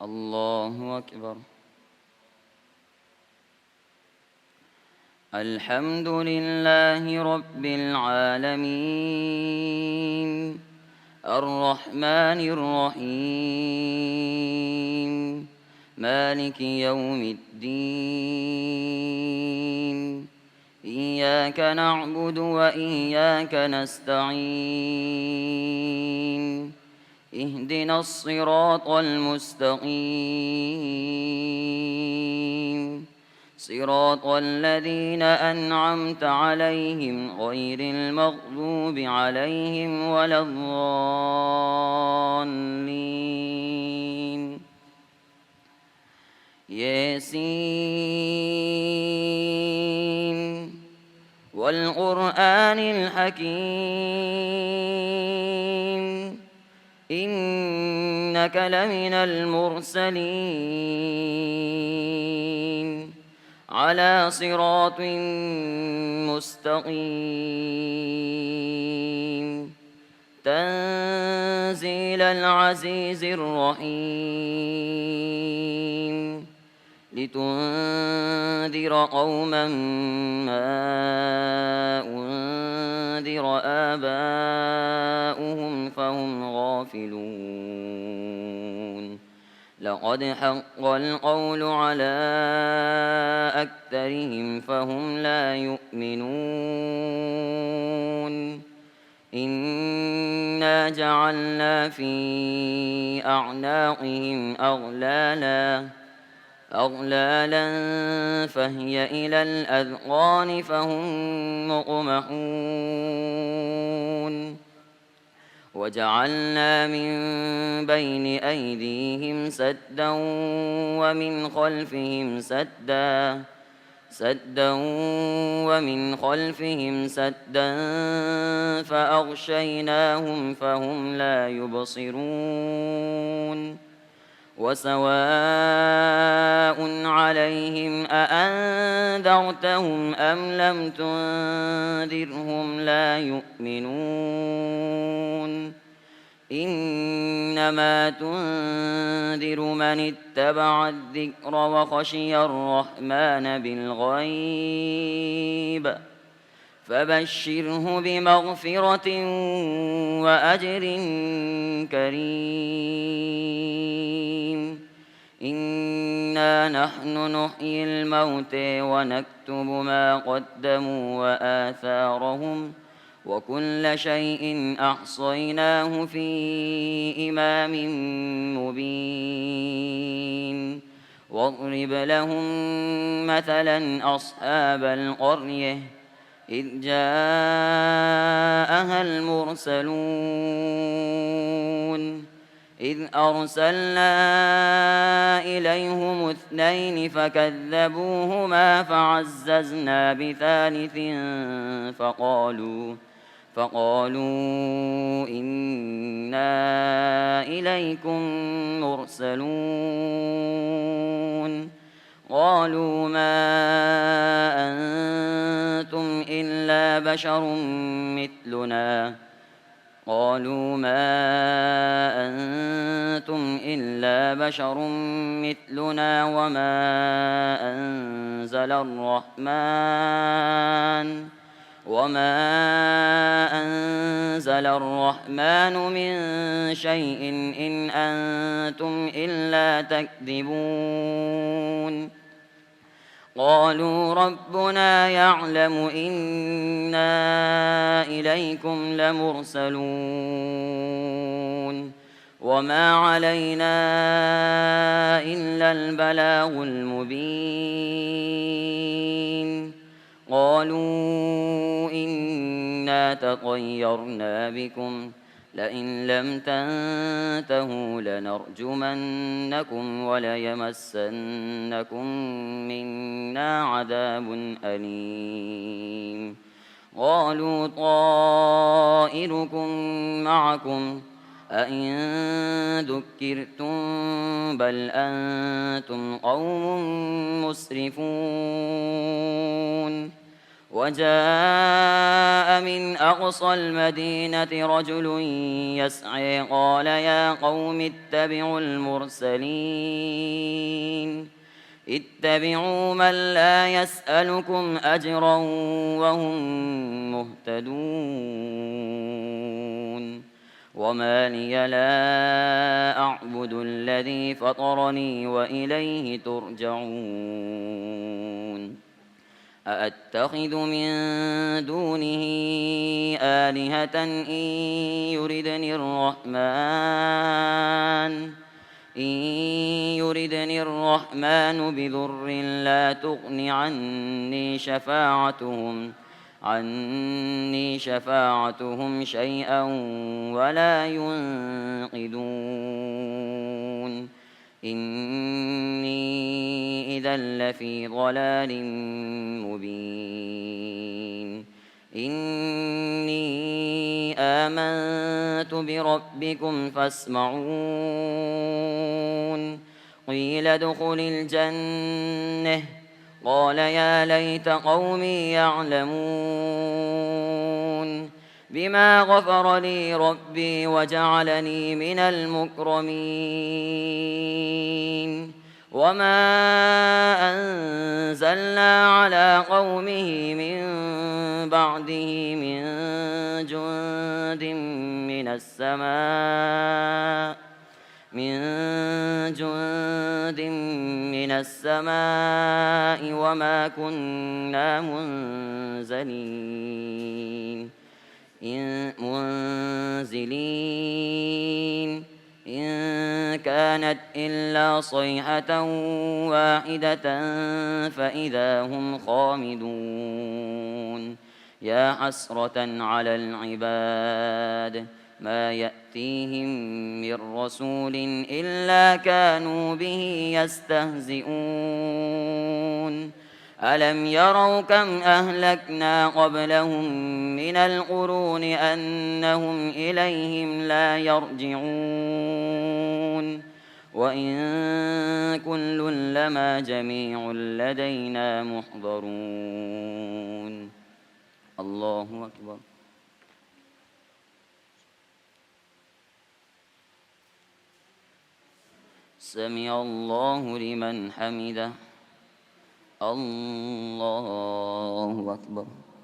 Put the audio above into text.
الله أكبر. الحمد لله رب العالمين، الرحمن الرحيم، مالك يوم الدين. إياك نعبد وإياك نستعين، اهدنا الصراط المستقيم، صراط الذين أنعمت عليهم غير المغضوب عليهم ولا الضالين. ياسين والقرآن الحكيم، إنك لمن المرسلين على صراط مستقيم، تنزيل العزيز الرحيم، لتنذر قوما ما أنذر آباؤهم فهم غافلون. لقد حق القول على أكثرهم فهم لا يؤمنون. إنا جعلنا في أعناقهم أغلالا فهي إلى الأذقان فهم مقمحون. وجعلنا من بين أيديهم سدا ومن خلفهم سدا فأغشيناهم فهم لا يبصرون. وسواء عليهم أأنذرتهم أم لم تنذرهم لا يؤمنون. إنما تنذر من اتبع الذكر وخشي الرحمن بالغيب، فبشره بمغفرة وأجر كريم. إنا نحن نحيي الموتى ونكتب ما قدموا وآثارهم، وكل شيء أحصيناه في إمام مبين. واضرب لهم مثلا أصحاب القرية إذ جاءها المرسلون، إذ أرسلنا إليهم 2 فكذبوهما فعززنا بثالث فقالوا إنا إليكم مرسلون. قالوا ما أنتم إلا بشر مثلنا وما أنزل الرحمن من شيء إن أنتم إلا تكذبون. قالوا ربنا يعلم إنا إليكم لمرسلون وما علينا إلا البلاغ المبين. قالوا إنا تطيرنا بكم لئن لم تنتهوا لنرجمنكم وليمسنكم منا عذاب أليم. قالوا طائركم معكم أئن ذكرتم بل أنتم قوم مسرفون. وجاء من أقصى المدينة رجل يسعى قال يا قوم اتبعوا المرسلين اتبعوا من لا يسألكم أجرا وهم مهتدون وما لي لا أعبد الذي فطرني وإليه ترجعون أأتخذ من دونه آلهة إن يردني الرحمن بضر لا تغن عني شفاعتهم شيئا ولا ينقذون إني إذا لفي ضلال مبين إني آمنت بربكم فاسمعون قيل ادخل الجنة قال يا ليت قومي يعلمون بما غفر لي ربي وجعلني من المكرمين وما أنزلنا على قومه من بعده من جند من السماء وما كنا منزلين إن كانت إلا صيحة واحدة فإذا هم خامدون يا حسرة على العباد ما يأتيهم من رسول إلا كانوا به يستهزئون ألم يروا كم أهلكنا قبلهم من القرون أنهم إليهم لا يرجعون وإن كل لما جميع لدينا محضرون الله أكبر سمع الله لمن حمده الله أكبر